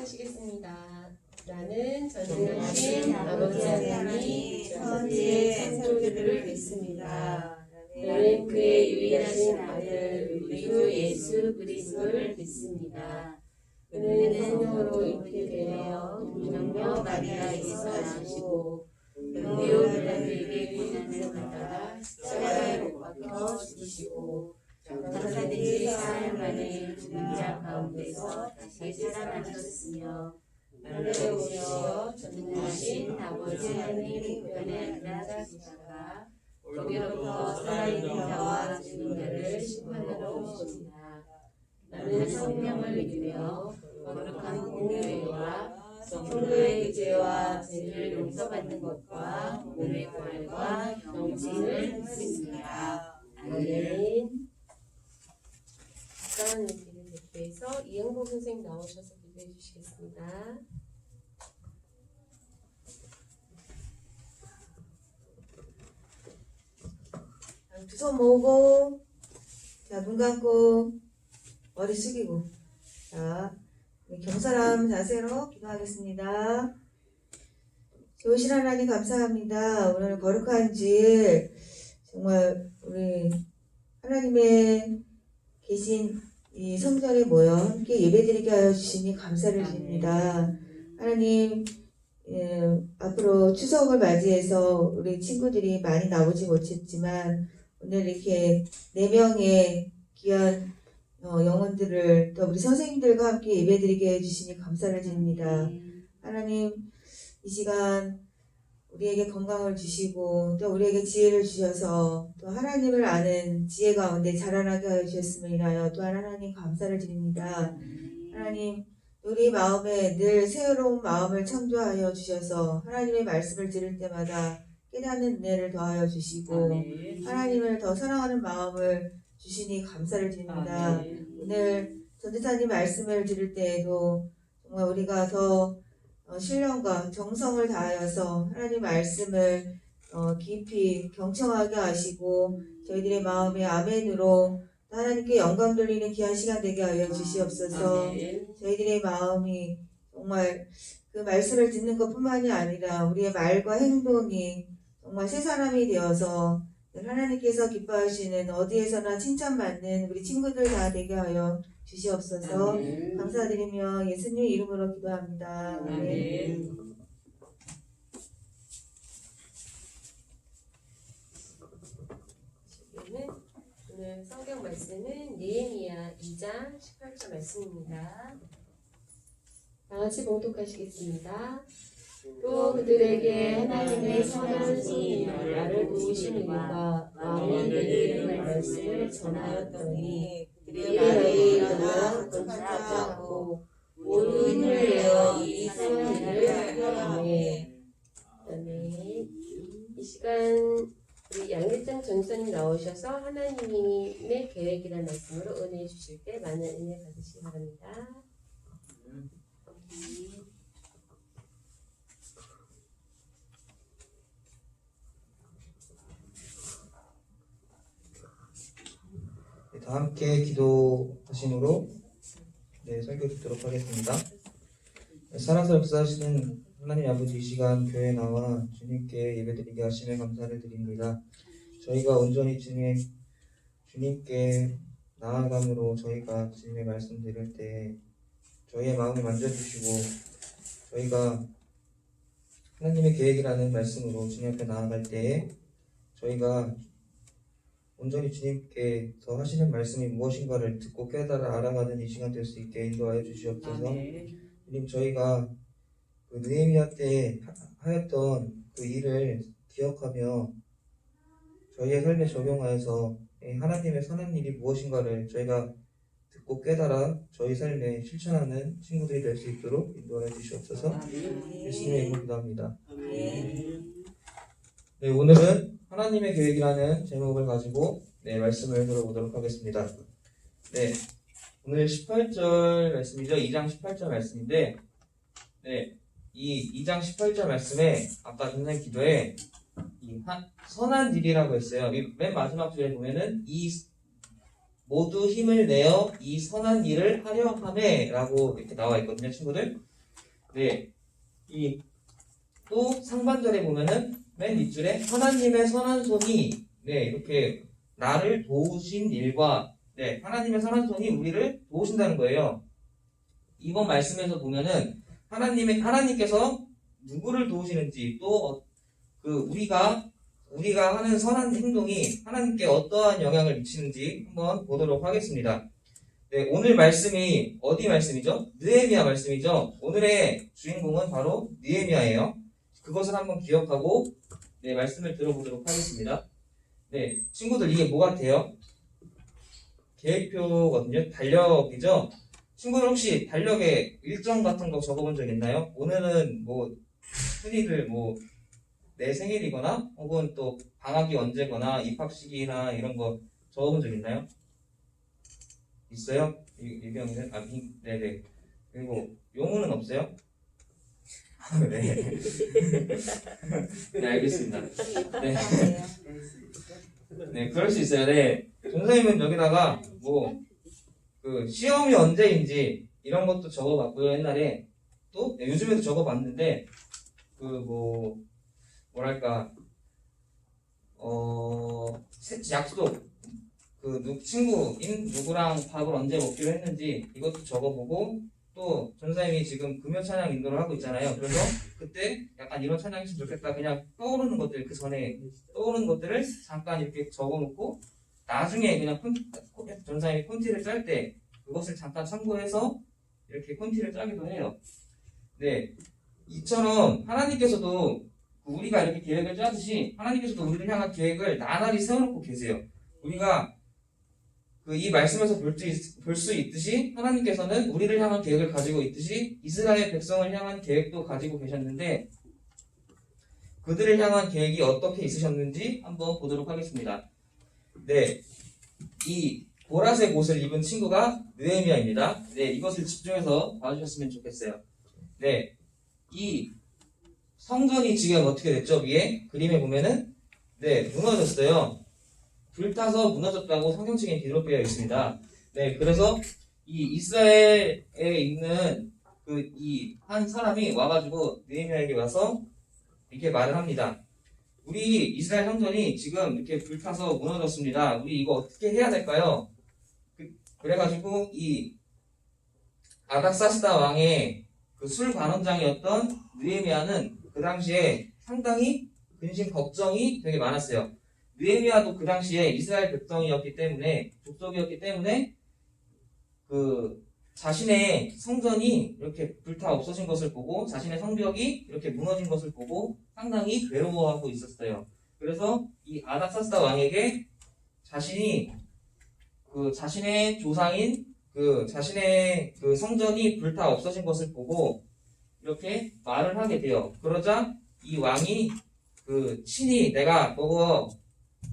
봉독하시겠습니다. 나는 전능하신 아버지 하나님이 천지의 창조주를 믿습니다. 나는 그의 유일하신 아들 우리 주 예수 그리스도를 믿습니다. 그는 성령으로 잉태 되어 동정녀 마리아에게서 나시고 본디오 빌라도에게 고난을 받아 십자가에 못 박혀 죽으시고 장사되지 사흘 만에 죽은 자 가운데서 다시 살아나셨으며 하늘에 오시어 전능하신 아버지 하나님 우편에 앉으시다가 거기로부터 살아있는 자와 죽은 자를 심판하러 오십니다. 나는 성령을 믿으며 거룩한 공교회와 성도의 의제와 죄를 용서받는 것과 몸의 부활과 영생을 믿습니다. 아멘. 아까운 얘기를 대표해서 이영복 선생님 나오셔서 기도해 주시겠습니다. 두 손 모으고, 자, 눈 감고, 머리 숙이고, 자, 경사람 자세로 기도하겠습니다. 좋으신 하나님 감사합니다. 오늘 거룩한 주일, 정말 우리 하나님의 계신 이 성전에 모여 함께 예배드리게 하여 주시니 감사를 드립니다. 하나님, 앞으로 추석을 맞이해서 우리 친구들이 많이 나오지 못했지만 오늘 이렇게 4명의 귀한 영혼들을 또 우리 선생님들과 함께 예배드리게 해주시니 감사를 드립니다. 하나님, 이 시간 우리에게 건강을 주시고 또 우리에게 지혜를 주셔서 또 하나님을 아는 지혜 가운데 자라나게 하여 주셨음을 인하여 또한 하나님 감사를 드립니다. 하나님, 우리 마음에 늘 새로운 마음을 창조하여 주셔서 하나님의 말씀을 들을 때마다 깨닫는 은혜를 더하여 주시고 하나님을 더 사랑하는 마음을 주시니 감사를 드립니다. 오늘 전도사님 말씀을 들을 때에도 정말 우리가 더 신령과 정성을 다하여서 하나님 말씀을 깊이 경청하게 하시고 저희들의 마음에 아멘으로 하나님께 영광 돌리는 귀한 시간 되게 하여 주시옵소서. 저희들의 마음이 정말 그 말씀을 듣는 것뿐만이 아니라 우리의 말과 행동이 정말 새 사람이 되어서 하나님께서 기뻐하시는 어디에서나 칭찬받는 우리 친구들 다 되게 하여 주시옵소서. 감사드리며 예수님 이름으로 기도합니다. 아멘. 오늘 성경 말씀은 느헤미야 2장 18절 말씀입니다. 다 같이 봉독하시겠습니다. 또 그들에게 하나님의 선한 손이 나를 도우시느니가 마음이 내리는 말씀을 전하였더니 그들이 나에게 일어나 건축하고 모두 힘을 내어 이 선한 일을 하였네. 아멘. 이 시간 우리 양길장 전사님 나오셔서 하나님의 계획이라는 말씀으로 은혜 주실 때 많은 은혜 받으시기 바랍니다. 다 함께 기도하심으로 설교 듣도록 하겠습니다. 살아서 역사하시는 하나님 아버지, 이 시간 교회에 나와 주님께 예배드리게 하심에 감사를 드립니다. 저희가 온전히 주님께 나아감으로 저희가 주님의 말씀 들을 때 저희의 마음을 만져주시고 저희가 하나님의 계획이라는 말씀으로 주님 앞에 나아갈 때에 저희가 온전히 주님께서 하시는 말씀이 무엇인가를 듣고 깨달아 알아가는 이 시간 될 수 있게 인도하여 주시옵소서. 주님, 저희가 그 느헤미야 때 하였던 그 일을 기억하며 저희의 삶에 적용하여서 하나님의 선한 일이 무엇인가를 저희가 듣고 깨달아 저희 삶에 실천하는 친구들이 될 수 있도록 인도하여 주시옵소서. 예수님의 이름으로 기도합니다. 네, 오늘은 하나님의 계획이라는 제목을 가지고 말씀을 들어보도록 하겠습니다. 네, 오늘 18절 말씀이죠. 2장 18절 말씀인데, 이 2장 18절 말씀에 아까 전생 기도에 선한 일이라고 했어요. 맨 마지막 줄에 보면은 모두 힘을 내어 이 선한 일을 하려 하매 라고 이렇게 나와 있거든요, 친구들. 네, 이 또 상반절에 보면은 맨 윗줄에 하나님의 선한 손이 네 이렇게 나를 도우신 일과 네 하나님의 선한 손이 우리를 도우신다는 거예요. 이번 말씀에서 보면은 하나님께서 누구를 도우시는지 또 그 우리가 하는 선한 행동이 하나님께 어떠한 영향을 미치는지 한번 보도록 하겠습니다. 네, 오늘 말씀이 어디 말씀이죠? 느헤미야 말씀이죠. 오늘의 주인공은 바로 느헤미야예요. 그것을 한번 기억하고 네, 말씀을 들어보도록 하겠습니다. 네, 친구들 이게 뭐 같아요? 계획표거든요. 달력이죠. 친구들 혹시 달력에 일정 같은 거 적어본 적 있나요? 오늘은 뭐 흔히들 뭐 내 생일이거나 혹은 또 방학이 언제거나 입학식이나 이런 거 적어본 적 있나요? 있어요? 유경이는? 네네. 그리고 용우는 없어요? 네. 네, 알겠습니다. 네. 네, 그럴 수 있어요. 네. 선생님은 여기다가 뭐 그 시험이 언제인지 이런 것도 적어봤고요. 옛날에 또 네, 요즘에도 적어봤는데 그 뭐 뭐랄까 약속 친구인 누구랑 밥을 언제 먹기로 했는지 이것도 적어보고 또 전사님이 지금 금요 찬양 인도를 하고 있잖아요. 그래서 그때 약간 이런 찬양이 있으면 좋겠다. 그냥 떠오르는 것들 그 전에 떠오르는 것들을 잠깐 이렇게 적어놓고 나중에 그냥 전사님이 콘티를 짤 때 그것을 잠깐 참고해서 이렇게 콘티를 짜기도 해요. 네, 이처럼 하나님께서도 우리가 이렇게 계획을 짜듯이 하나님께서도 우리를 향한 계획을 나날이 세워놓고 계세요. 우리가 이 말씀에서 볼 수 있듯이 하나님께서는 우리를 향한 계획을 가지고 있듯이 이스라엘 백성을 향한 계획도 가지고 계셨는데 그들을 향한 계획이 어떻게 있으셨는지 한번 보도록 하겠습니다. 네, 이 보라색 옷을 입은 친구가 느헤미야입니다. 네, 이것을 집중해서 봐주셨으면 좋겠어요. 네, 이 성전이 지금 어떻게 됐죠? 위에 그림에 보면은 네, 무너졌어요. 불타서 무너졌다고 성경책에 기록되어 있습니다. 네, 그래서 이 이스라엘에 있는 이 한 사람이 와가지고 느헤미야에게 와서 이렇게 말을 합니다. 우리 이스라엘 성전이 지금 이렇게 불타서 무너졌습니다. 우리 이거 어떻게 해야 될까요? 그래가지고 이 아닥사스다 왕의 그 술관원장이었던 느헤미야는 그 당시에 상당히 근심 걱정이 되게 많았어요. 느헤미야도 그 당시에 이스라엘 백성이었기 때문에 족속이었기 때문에 그 자신의 성전이 이렇게 불타 없어진 것을 보고 자신의 성벽이 이렇게 무너진 것을 보고 상당히 괴로워하고 있었어요. 그래서 이 아닥사스다 왕에게 자신이 자신의 조상인 자신의 성전이 불타 없어진 것을 보고 이렇게 말을 하게 돼요. 그러자 이 왕이 친히 내가 너가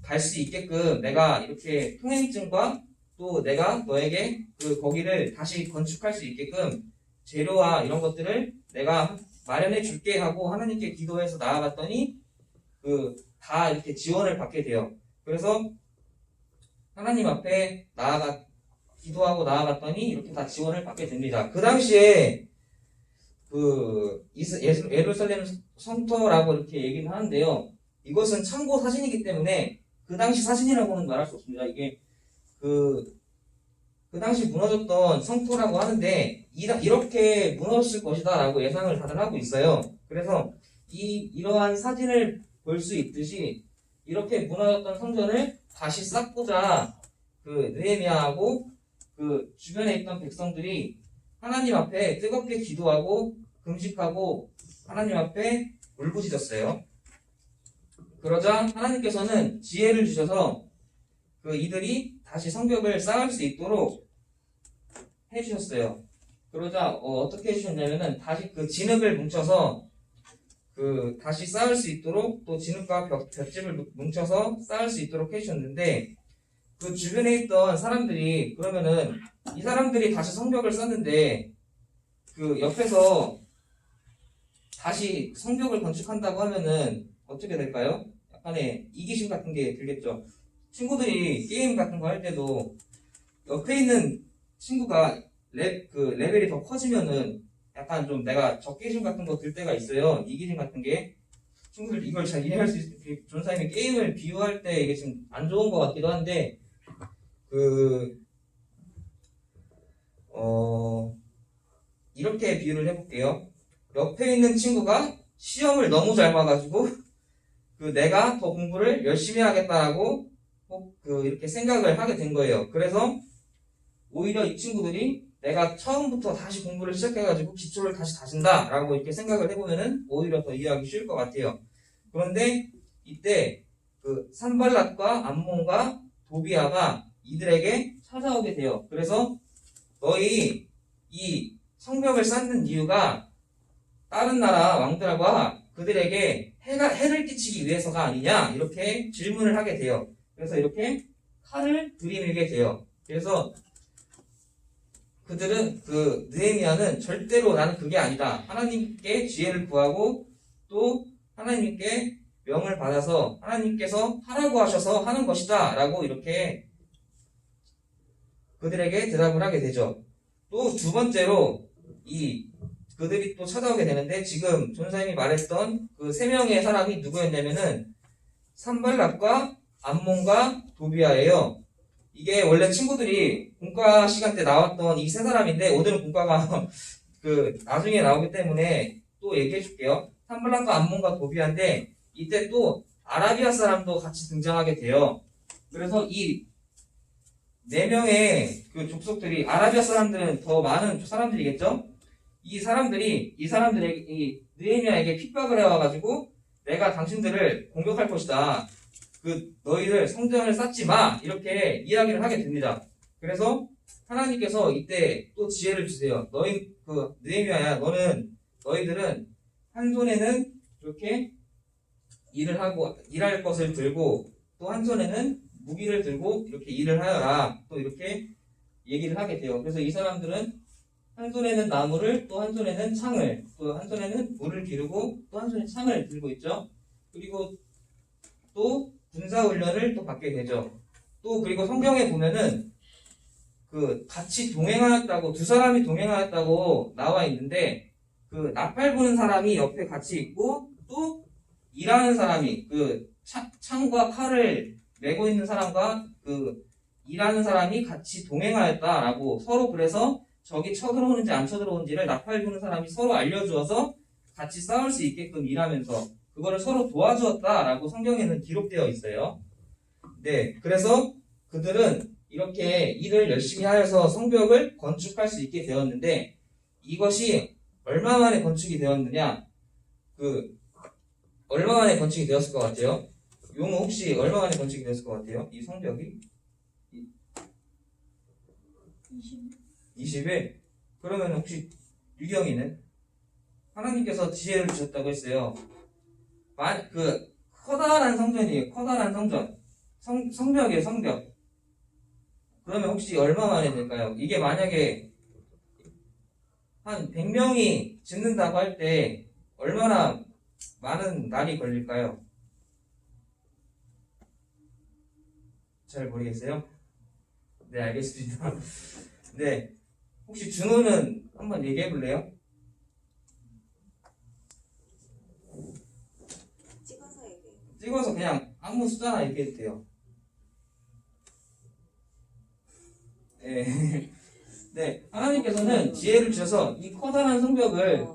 갈 수 있게끔 내가 이렇게 통행증과 또 내가 너에게 거기를 다시 건축할 수 있게끔 재료와 이런 것들을 내가 마련해 줄게 하고 하나님께 기도해서 나아갔더니 다 이렇게 지원을 받게 돼요. 그래서 하나님 앞에 기도하고 나아갔더니 이렇게 다 지원을 받게 됩니다. 그 당시에 예루살렘 성터라고 이렇게 얘기는 하는데요. 이것은 참고 사진이기 때문에 그 당시 사진이라고는 말할 수 없습니다. 이게 그 당시 무너졌던 성토라고 하는데 이렇게 무너졌을 것이다 라고 예상을 다들 하고 있어요. 그래서 이러한 사진을 볼 수 있듯이 이렇게 무너졌던 성전을 다시 쌓고자 느헤미야하고 주변에 있던 백성들이 하나님 앞에 뜨겁게 기도하고 금식하고 하나님 앞에 울부짖었어요. 그러자 하나님께서는 지혜를 주셔서 이들이 다시 성벽을 쌓을 수 있도록 해주셨어요. 그러자 어떻게 해주셨냐면은 다시 진흙을 뭉쳐서 다시 쌓을 수 있도록 또 진흙과 볏짚을 뭉쳐서 쌓을 수 있도록 해주셨는데 주변에 있던 사람들이 그러면은 이 사람들이 다시 성벽을 쌓는데 옆에서 다시 성벽을 건축한다고 하면은 어떻게 될까요? 약간의 이기심 같은 게 들겠죠. 친구들이 게임 같은 거 할 때도 옆에 있는 친구가 레벨이 더 커지면은 약간 좀 내가 적개심 같은 거 들 때가 있어요. 이기심 같은 게. 친구들 이걸 잘 이해할 수 있어요. 전사님이 게임을 비유할 때 이게 좀 안 좋은 것 같기도 한데, 이렇게 비유를 해볼게요. 옆에 있는 친구가 시험을 너무 잘 봐가지고, 내가 더 공부를 열심히 하겠다라고 이렇게 생각을 하게 된 거예요. 그래서 오히려 이 친구들이 내가 처음부터 다시 공부를 시작해가지고 기초를 다시 다진다라고 이렇게 생각을 해보면은 오히려 더 이해하기 쉬울 것 같아요. 그런데 이때 산발랏과 암몬과 도비아가 이들에게 찾아오게 돼요. 그래서 너희 이 성벽을 쌓는 이유가 다른 나라 왕들과 그들에게 해를 끼치기 위해서가 아니냐 이렇게 질문을 하게 돼요. 그래서 이렇게 칼을 들이밀게 돼요. 그래서 그들은 느헤미야는 절대로 나는 그게 아니다. 하나님께 지혜를 구하고 또 하나님께 명을 받아서 하나님께서 하라고 하셔서 하는 것이다 라고 이렇게 그들에게 대답을 하게 되죠. 또 두 번째로 그들이 또 찾아오게 되는데 지금 전사님이 말했던 그 세 명의 사람이 누구였냐면은 산발랏과 암몬과 도비아예요. 이게 원래 친구들이 공과 시간 때 나왔던 이 세 사람인데 오늘은 공과가 나중에 나오기 때문에 또 얘기해 줄게요. 산발랏과 암몬과 도비아인데 이때 또 아라비아 사람도 같이 등장하게 돼요. 그래서 이 네 명의 족속들이 아라비아 사람들은 더 많은 사람들이겠죠? 이 사람들에게 느헤미야에게 핍박을 해와가지고 내가 당신들을 공격할 것이다. 너희들 성전을 쌓지 마 이렇게 이야기를 하게 됩니다. 그래서 하나님께서 이때 또 지혜를 주세요. 느헤미야야 너희들은 한 손에는 이렇게 일할 것을 들고 또 한 손에는 무기를 들고 이렇게 일을 하여라. 또 이렇게 얘기를 하게 돼요. 그래서 이 사람들은 한 손에는 나무를 또 한 손에는 창을 또 한 손에는 물을 기르고 또 한 손에 창을 들고 있죠. 그리고 또 군사훈련을 또 받게 되죠. 또 그리고 성경에 보면은 같이 동행하였다고 두 사람이 동행하였다고 나와 있는데 나팔 부는 사람이 옆에 같이 있고 또 일하는 사람이 창과 칼을 메고 있는 사람과 일하는 사람이 같이 동행하였다라고 서로 그래서 적이 쳐들어오는지 안 쳐들어오는지를 나팔 부는 사람이 서로 알려주어서 같이 싸울 수 있게끔 일하면서 그거를 서로 도와주었다라고 성경에는 기록되어 있어요. 네, 그래서 그들은 이렇게 일을 열심히 하여서 성벽을 건축할 수 있게 되었는데 이것이 얼마 만에 건축이 되었느냐? 얼마 만에 건축이 되었을 것 같아요? 용우 혹시 얼마 만에 건축이 되었을 것 같아요? 이 성벽이? 20일? 그러면 혹시 유경이는? 하나님께서 지혜를 주셨다고 했어요. 커다란 성전이에요. 커다란 성전. 성벽이에요, 성벽. 그러면 혹시 얼마 만에 될까요? 이게 만약에 한 100명이 짓는다고 할 때 얼마나 많은 날이 걸릴까요? 잘 모르겠어요? 네, 알겠습니다. 네. 혹시 준호는 한번 얘기해 볼래요? 찍어서 그냥 아무 숫자나 얘기해도 돼요. 네. 네. 하나님께서는 지혜를 주셔서 이 커다란 성벽을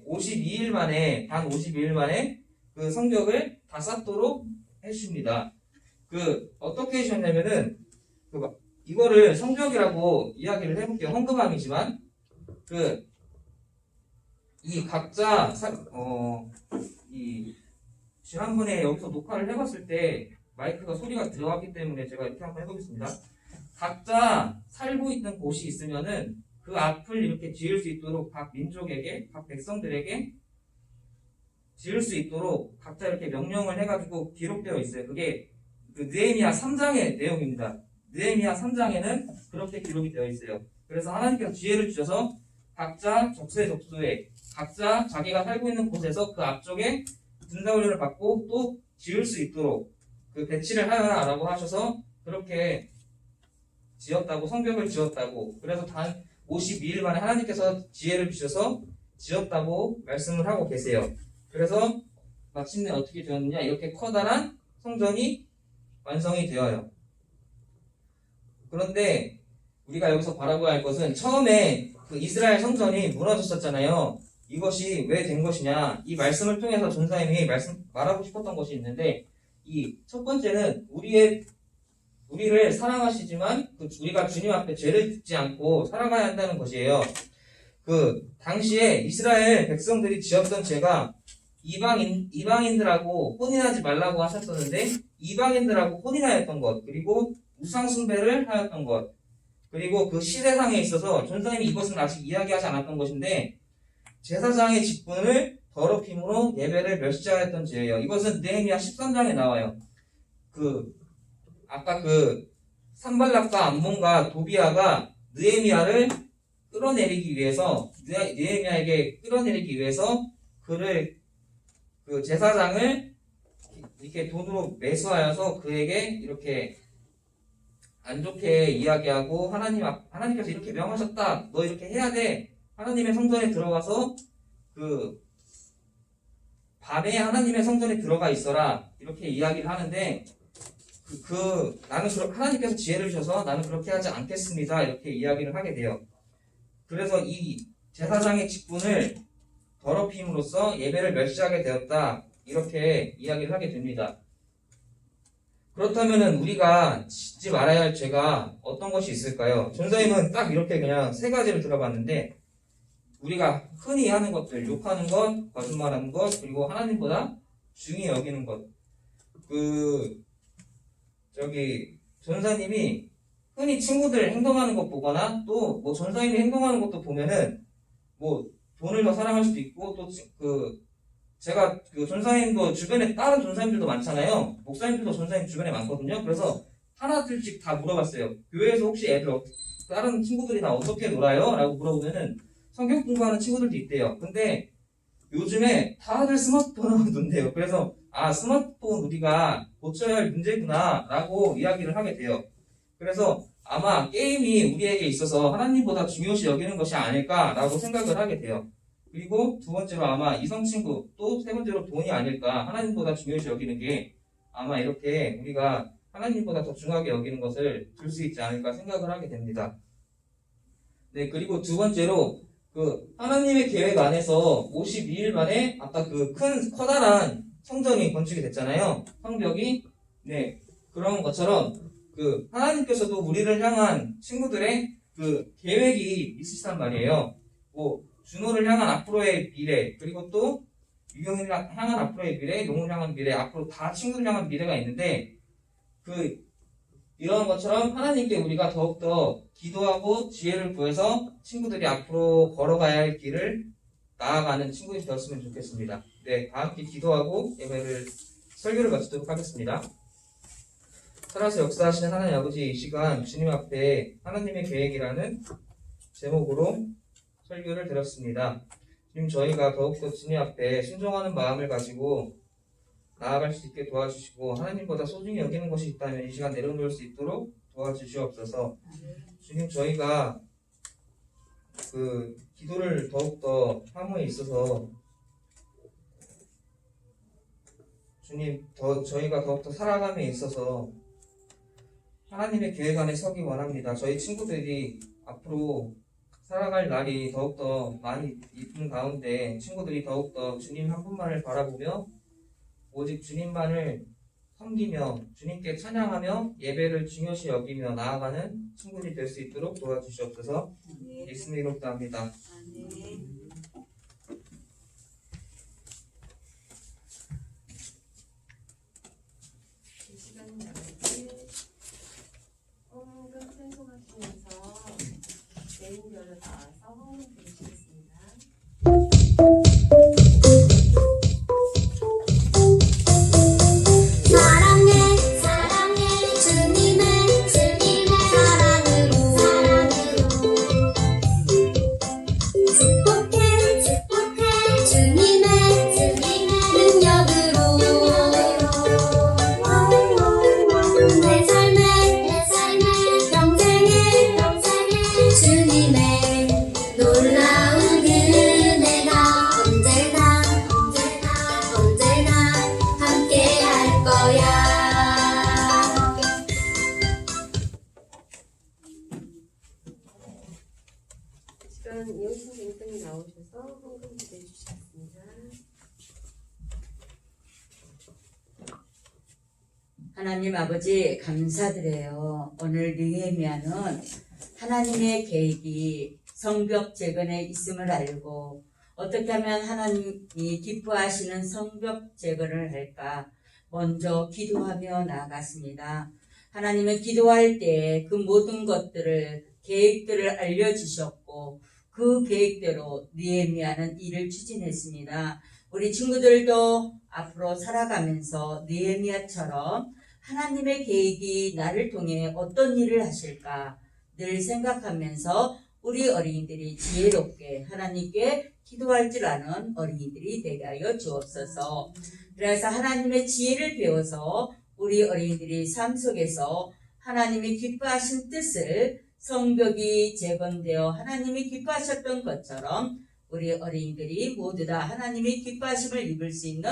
52일 만에, 단 52일 만에 그 성벽을 다 쌓도록 해주십니다. 어떻게 해주셨냐면은, 이거를 성벽이라고 이야기를 해볼게요. 헌금함이지만, 이 각자, 지난번에 여기서 녹화를 해봤을 때 마이크가 소리가 들어갔기 때문에 제가 이렇게 한번 해보겠습니다. 각자 살고 있는 곳이 있으면은 그 앞을 이렇게 지을 수 있도록 각 민족에게, 각 백성들에게 지을 수 있도록 각자 이렇게 명령을 해가지고 기록되어 있어요. 그게 느헤미야 3장의 내용입니다. 느헤미야 3장에는 그렇게 기록이 되어 있어요. 그래서 하나님께서 지혜를 주셔서 각자 적소에 각자 자기가 살고 있는 곳에서 그 앞쪽에 군사훈련을 받고 또 지을 수 있도록 배치를 하여라라고 하셔서 그렇게 지었다고, 성벽을 지었다고. 그래서 52일 만에 하나님께서 지혜를 주셔서 지었다고 말씀을 하고 계세요. 그래서 마침내 어떻게 되었느냐, 이렇게 커다란 성전이 완성이 되어요. 그런데 우리가 여기서 바라봐야 할 것은 처음에 그 이스라엘 성전이 무너졌었잖아요. 이것이 왜 된 것이냐, 이 말씀을 통해서 전사님이 말하고 싶었던 것이 있는데, 이 첫 번째는 우리를 사랑하시지만 우리가 주님 앞에 죄를 짓지 않고 살아가야 한다는 것이에요. 그 당시에 이스라엘 백성들이 지었던 죄가 이방인들하고 혼인하지 말라고 하셨었는데, 이방인들하고 혼인하였던 것, 그리고 우상숭배를 하였던 것, 그리고 그 시대상에 있어서 전사님이 이것은 아직 이야기하지 않았던 것인데, 제사장의 직분을 더럽힘으로 예배를 멸시하였던 죄예요. 이것은 느헤미야 13장에 나와요. 아까 산발락과 암몬과 도비아가 느헤미야를 끌어내리기 위해서, 느헤미야에게 끌어내리기 위해서 그를, 제사장을 이렇게 돈으로 매수하여서 그에게 이렇게 안 좋게 이야기하고, 하나님께서 이렇게 명하셨다, 너 이렇게 해야 돼, 하나님의 성전에 들어가서 밤에 하나님의 성전에 들어가 있어라, 이렇게 이야기를 하는데, 나는 하나님께서 지혜를 주셔서 나는 그렇게 하지 않겠습니다, 이렇게 이야기를 하게 돼요. 그래서 이 제사장의 직분을 더럽힘으로써 예배를 멸시하게 되었다, 이렇게 이야기를 하게 됩니다. 그렇다면은 우리가 짓지 말아야 할 죄가 어떤 것이 있을까요? 전사님은 딱 이렇게 그냥 세 가지를 들어봤는데, 우리가 흔히 하는 것들, 욕하는 것, 거짓말하는 것, 그리고 하나님보다 중히 여기는 것. 전사님이 흔히 친구들 행동하는 것 보거나, 또 뭐 전사님이 행동하는 것도 보면은 뭐 돈을 더 사랑할 수도 있고, 또 제가 전사님도 주변에 다른 전사님들도 많잖아요. 목사님들도 전사님 주변에 많거든요. 그래서 하나둘씩 다 물어봤어요. 교회에서 혹시 다른 친구들이랑 어떻게 놀아요? 라고 물어보면은 성경 공부하는 친구들도 있대요. 근데 요즘에 다들 스마트폰으로 논대요. 그래서 스마트폰 우리가 고쳐야 할 문제구나 라고 이야기를 하게 돼요. 그래서 아마 게임이 우리에게 있어서 하나님보다 중요시 여기는 것이 아닐까라고 생각을 하게 돼요. 그리고 두 번째로 아마 이성친구, 또 세 번째로 돈이 아닐까, 하나님보다 중요시 여기는 게 아마 이렇게 우리가 하나님보다 더 중요하게 여기는 것을 들 수 있지 않을까 생각을 하게 됩니다. 네, 그리고 두 번째로 하나님의 계획 안에서 52일 만에 아까 커다란 성전이 건축이 됐잖아요. 성벽이. 네, 그런 것처럼 하나님께서도 우리를 향한 친구들의 계획이 있으시단 말이에요. 준호를 향한 앞으로의 미래, 그리고 또 유경이를 향한 앞으로의 미래, 용을 향한 미래, 앞으로 다 친구를 향한 미래가 있는데, 이런 것처럼 하나님께 우리가 더욱더 기도하고 지혜를 구해서 친구들이 앞으로 걸어가야 할 길을 나아가는 친구들이 되었으면 좋겠습니다. 네, 다 함께 기도하고 설교를 마치도록 하겠습니다. 살아서 역사하시는 하나님 아버지, 이 시간 주님 앞에 하나님의 계획이라는 제목으로 설교를 드렸습니다. 주님, 저희가 더욱더 주님 앞에 순종하는 마음을 가지고 나아갈 수 있게 도와주시고, 하나님보다 소중히 여기는 것이 있다면 이 시간 내려놓을 수 있도록 도와주시옵소서. 주님, 저희가 기도를 더욱더 함에 있어서 주님, 저희가 더욱더 살아감에 있어서 하나님의 계획 안에 서기 원합니다. 저희 친구들이 앞으로 살아갈 날이 더욱더 많이 있는 가운데 친구들이 더욱더 주님 한 분만을 바라보며 오직 주님만을 섬기며 주님께 찬양하며 예배를 중요시 여기며 나아가는 친구들이 될 수 있도록 도와주시옵소서. 예수님 이름으로 기도합니다. 이 시간은 나머지 헌금 찬송하시면서 메인별로 나와서 헌금 드리시겠습니다. 내 삶의 평생에 주님의 시간 이영순 선생님이 나오셔서 헌금 기도해 주시겠습니다. 하나님 아버지 감사드려요. 오늘 느헤미야는 하나님의 계획이 성벽 재건에 있음을 알고 어떻게 하면 하나님이 기뻐하시는 성벽 재건을 할까 먼저 기도하며 나아갔습니다. 하나님은 기도할 때 그 모든 것들을 계획들을 알려주셨고 그 계획대로 느헤미야는 일을 추진했습니다. 우리 친구들도 앞으로 살아가면서 느헤미야처럼 하나님의 계획이 나를 통해 어떤 일을 하실까 늘 생각하면서 우리 어린이들이 지혜롭게 하나님께 기도할 줄 아는 어린이들이 되게 하여 주옵소서. 그래서 하나님의 지혜를 배워서 우리 어린이들이 삶 속에서 하나님이 기뻐하신 뜻을 성벽이 재건되어 하나님이 기뻐하셨던 것처럼 우리 어린이들이 모두 다 하나님의 기뻐하심을 입을 수 있는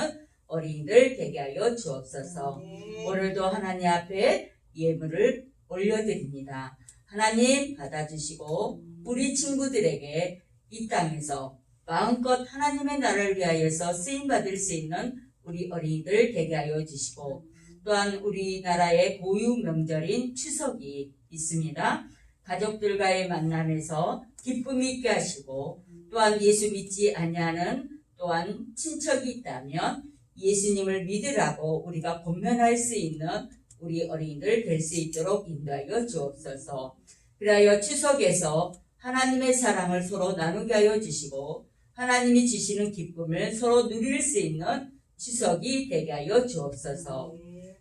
어린이들 되게 하여 주옵소서. 오늘도 하나님 앞에 예물을 올려드립니다. 하나님 받아주시고 우리 친구들에게 이 땅에서 마음껏 하나님의 나라를 위하여서 쓰임받을 수 있는 우리 어린이들 되게 하여 주시고 또한 우리나라의 고유 명절인 추석이 있습니다. 가족들과의 만남에서 기쁨이 있게 하시고 또한 예수 믿지 아니하는 또한 친척이 있다면 예수님을 믿으라고 우리가 권면할 수 있는 우리 어린이들 될 수 있도록 인도하여 주옵소서. 그리하여 추석에서 하나님의 사랑을 서로 나누게 하여 주시고 하나님이 주시는 기쁨을 서로 누릴 수 있는 추석이 되게 하여 주옵소서.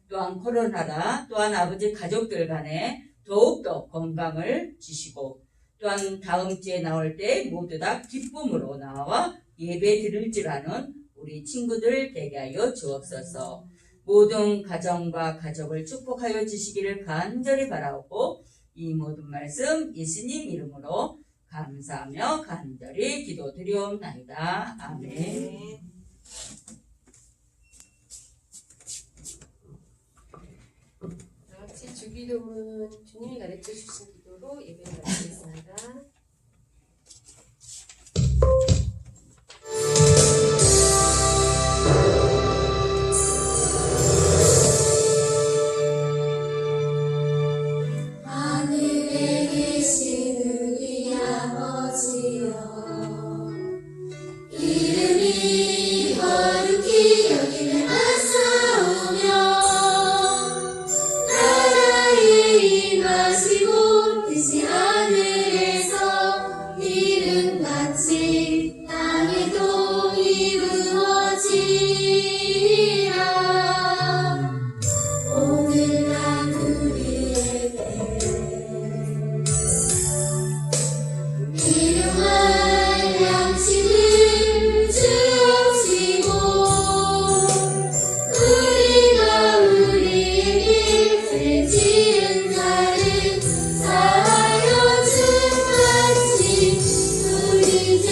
또한 코로나라 또한 아버지 가족들 간에 더욱더 건강을 주시고 또한 다음 주에 나올 때 모두 다 기쁨으로 나와 예배 드릴 줄 아는 우리 친구들 되게 하여 주옵소서. 모든 가정과 가족을 축복하여 주시기를 간절히 바라고 이 모든 말씀 예수님 이름으로 감사하며 간절히 기도드리옵나이다. 아멘. 다 같이 주기도문 주님이 가르쳐 주신 기도로 예배를 마치겠습니다. 하늘에 계신 우리 아버지여 이름이 거룩히 여김을 아사오며 나라의 임하시고 뜻이 하늘에서 이름같이 땅에도 이루어지라. 오늘날 우리에게 일용할 양식을 주옵시고 우리가 우리에게 죄 지은 자를 사하여 준 같이 우리 죄